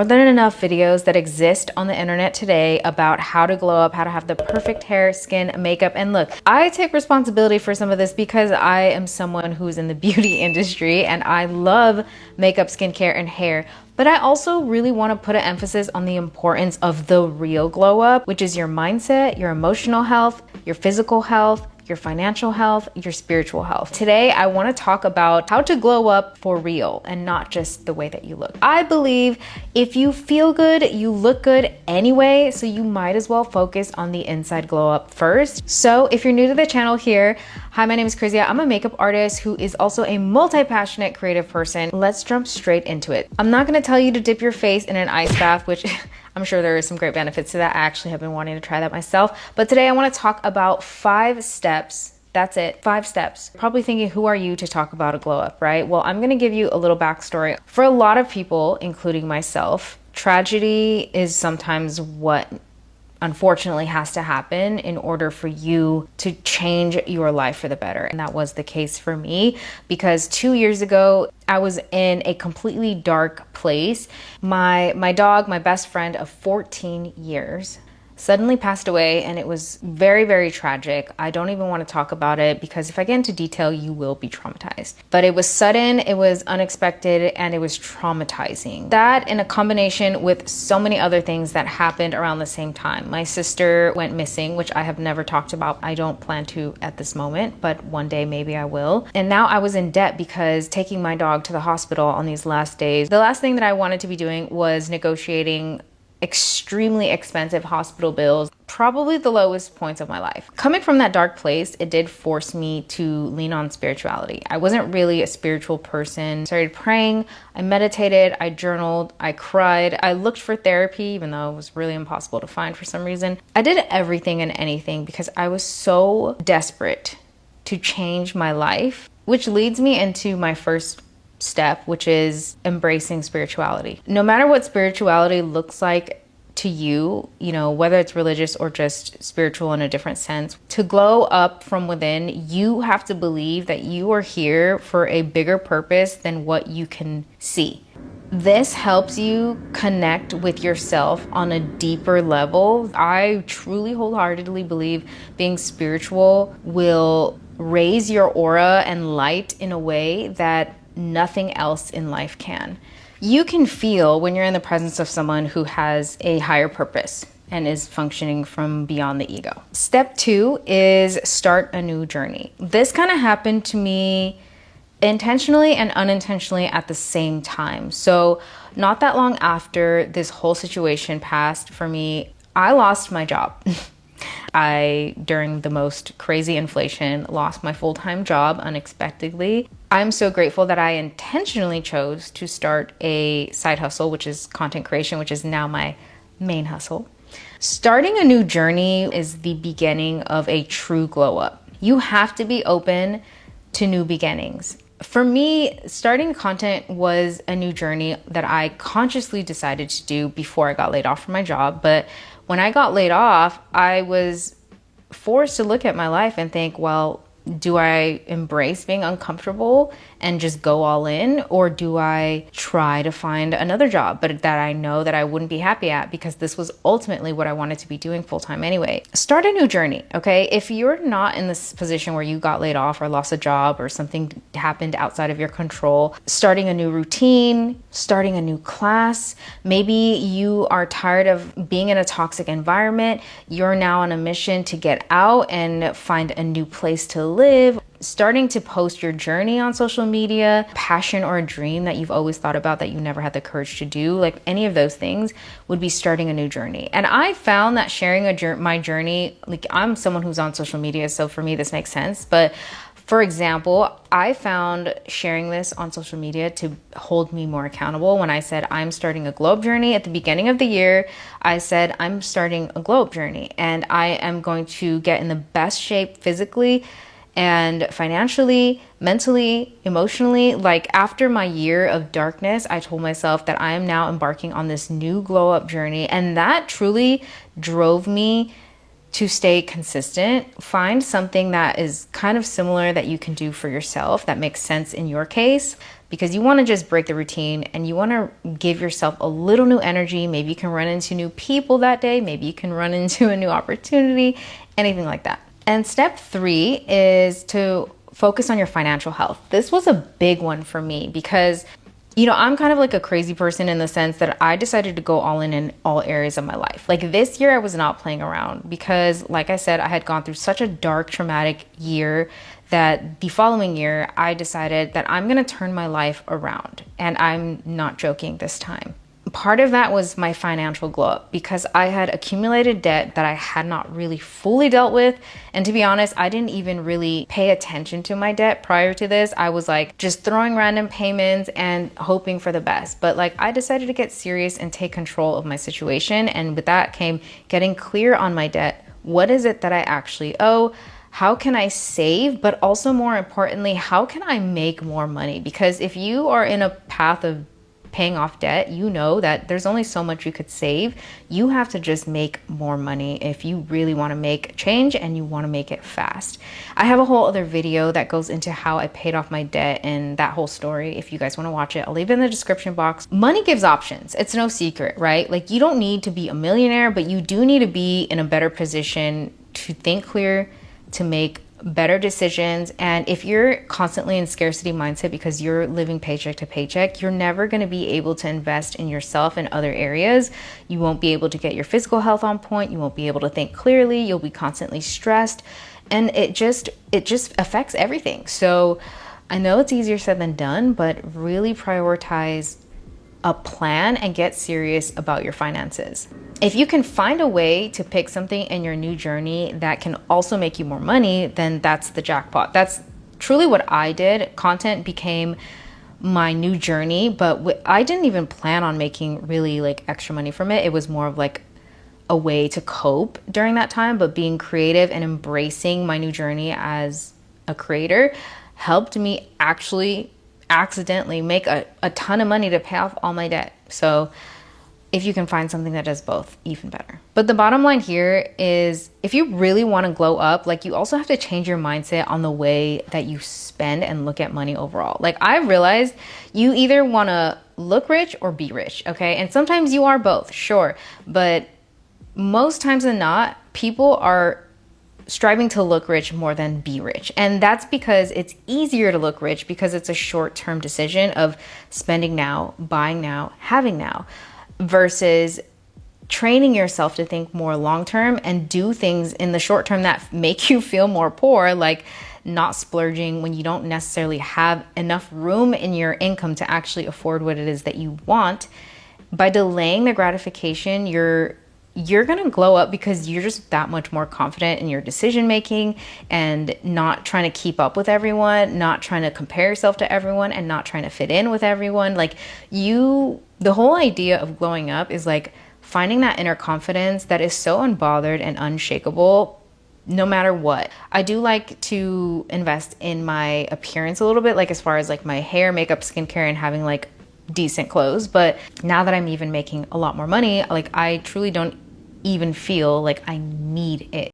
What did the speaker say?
More than enough videos that exist on the internet today about how to glow up, how to have the perfect hair, skin, makeup. And look, I take responsibility for some of this because I am someone who's in the beauty industry and I love makeup, skincare, and hair. But I also really want to put an emphasis on the importance of the real glow up, which is your mindset, your emotional health, your physical health, your financial health, your spiritual health. Today, I want to talk about how to glow up for real and not just the way that you look. I believe if you feel good, you look good anyway, so you might as well focus on the inside glow up first. So if you're new to the channel here, hi, my name is Krizia. I'm a makeup artist who is also a multi-passionate creative person. Let's jump straight into it. I'm not going to tell you to dip your face in an ice bath, which I'm sure there are some great benefits to that. I actually have been wanting to try that myself. But today I want to talk about 5 steps. That's it, 5 steps. Probably thinking, who are you to talk about a glow up, right? Well, I'm going to give you a little backstory. For a lot of people, including myself, tragedy is sometimes what unfortunately has to happen in order for you to change your life for the better. And that was the case for me because 2 years ago, I was in a completely dark place. My dog, my best friend of 14 years, suddenly passed away, and it was very, very tragic. I don't even want to talk about it because if I get into detail, you will be traumatized. But it was sudden, it was unexpected, and it was traumatizing. That in a combination with so many other things that happened around the same time. My sister went missing, which I have never talked about. I don't plan to at this moment, but one day maybe I will. And now I was in debt because taking my dog to the hospital on these last days, the last thing that I wanted to be doing was negotiating extremely expensive hospital bills, probably the lowest points of my life. Coming from that dark place, it did force me to lean on spirituality. I wasn't really a spiritual person. I started praying, I meditated, I journaled, I cried, I looked for therapy, even though it was really impossible to find for some reason. I did everything and anything because I was so desperate to change my life, which leads me into my first step, which is embracing spirituality. No matter what spirituality looks like to you, whether it's religious or just spiritual in a different sense, to glow up from within, you have to believe that you are here for a bigger purpose than what you can see. This helps you connect with yourself on a deeper level. I truly wholeheartedly believe being spiritual will raise your aura and light in a way that nothing else in life can. You can feel when you're in the presence of someone who has a higher purpose and is functioning from beyond the ego. Step 2 is start a new journey. This kind of happened to me intentionally and unintentionally at the same time. So not that long after this whole situation passed for me, I lost my job. I, during the most crazy inflation, lost my full-time job unexpectedly. I'm so grateful that I intentionally chose to start a side hustle, which is content creation, which is now my main hustle. Starting a new journey is the beginning of a true glow up. You have to be open to new beginnings. For me, starting content was a new journey that I consciously decided to do before I got laid off from my job. But when I got laid off, I was forced to look at my life and think, well, do I embrace being uncomfortable and just go all in? Or do I try to find another job, but that I know that I wouldn't be happy at because this was ultimately what I wanted to be doing full time anyway? Start a new journey, okay? If you're not in this position where you got laid off or lost a job or something happened outside of your control, starting a new routine, starting a new class, maybe you are tired of being in a toxic environment, you're now on a mission to get out and find a new place to live, starting to post your journey on social media, passion or a dream that you've always thought about that you never had the courage to do, like any of those things would be starting a new journey. And I found that sharing my journey, like I'm someone who's on social media, so for me this makes sense. But for example, I found sharing this on social media to hold me more accountable. When I said I'm starting a glow up journey at the beginning of the year, I said I'm starting a glow up journey and I am going to get in the best shape physically and financially, mentally, emotionally. Like after my year of darkness, I told myself that I am now embarking on this new glow up journey. And that truly drove me to stay consistent. Find something that is kind of similar that you can do for yourself that makes sense in your case. because you want to just break the routine and you want to give yourself a little new energy. Maybe you can run into new people that day. Maybe you can run into a new opportunity, anything like that. And step 3 is to focus on your financial health. This was a big one for me because, you know, I'm kind of like a crazy person in the sense that I decided to go all in all areas of my life. Like this year, I was not playing around because, like I said, I had gone through such a dark, traumatic year that the following year, I decided that I'm going to turn my life around. And I'm not joking this time. Part of that was my financial glow up because I had accumulated debt that I had not really fully dealt with. And to be honest, I didn't even really pay attention to my debt prior to this. I was like just throwing random payments and hoping for the best. But like I decided to get serious and take control of my situation. And with that came getting clear on my debt. What is it that I actually owe? How can I save? But also more importantly, how can I make more money? Because if you are in a path of paying off debt, you know that there's only so much you could save. You have to just make more money if you really want to make change and you want to make it fast. I have a whole other video that goes into how I paid off my debt and that whole story. If you guys want to watch it, I'll leave it in the description box. Money gives options. It's no secret, right? Like you don't need to be a millionaire, but you do need to be in a better position to think clear, to make better decisions. And if you're constantly in scarcity mindset because you're living paycheck to paycheck, you're never going to be able to invest in yourself in other areas. You won't be able to get your physical health on point. You won't be able to think clearly. You'll be constantly stressed, and it just affects everything. So I know it's easier said than done, but really prioritize a plan and get serious about your finances. If you can find a way to pick something in your new journey that can also make you more money, then that's the jackpot. That's truly what I did. Content became my new journey, but I didn't even plan on making really like extra money from it. It was more of like a way to cope during that time, but being creative and embracing my new journey as a creator helped me actually accidentally make a ton of money to pay off all my debt. So if you can find something that does both, even better. But the bottom line here is if you really want to glow up, like you also have to change your mindset on the way that you spend and look at money overall. Like I realized you either want to look rich or be rich, okay? And sometimes you are both, sure. But most times than not, people are striving to look rich more than be rich. And that's because it's easier to look rich because it's a short-term decision of spending now, buying now, having now, versus training yourself to think more long-term and do things in the short term that make you feel more poor, like not splurging when you don't necessarily have enough room in your income to actually afford what it is that you want. By delaying the gratification, you're going to glow up because you're just that much more confident in your decision making and not trying to keep up with everyone, not trying to compare yourself to everyone, and not trying to fit in with everyone. Like the whole idea of glowing up is like finding that inner confidence that is so unbothered and unshakable no matter what. I do like to invest in my appearance a little bit, like as far as like my hair, makeup, skincare, and having like decent clothes. But now that I'm even making a lot more money, like I truly don't even feel like I need it.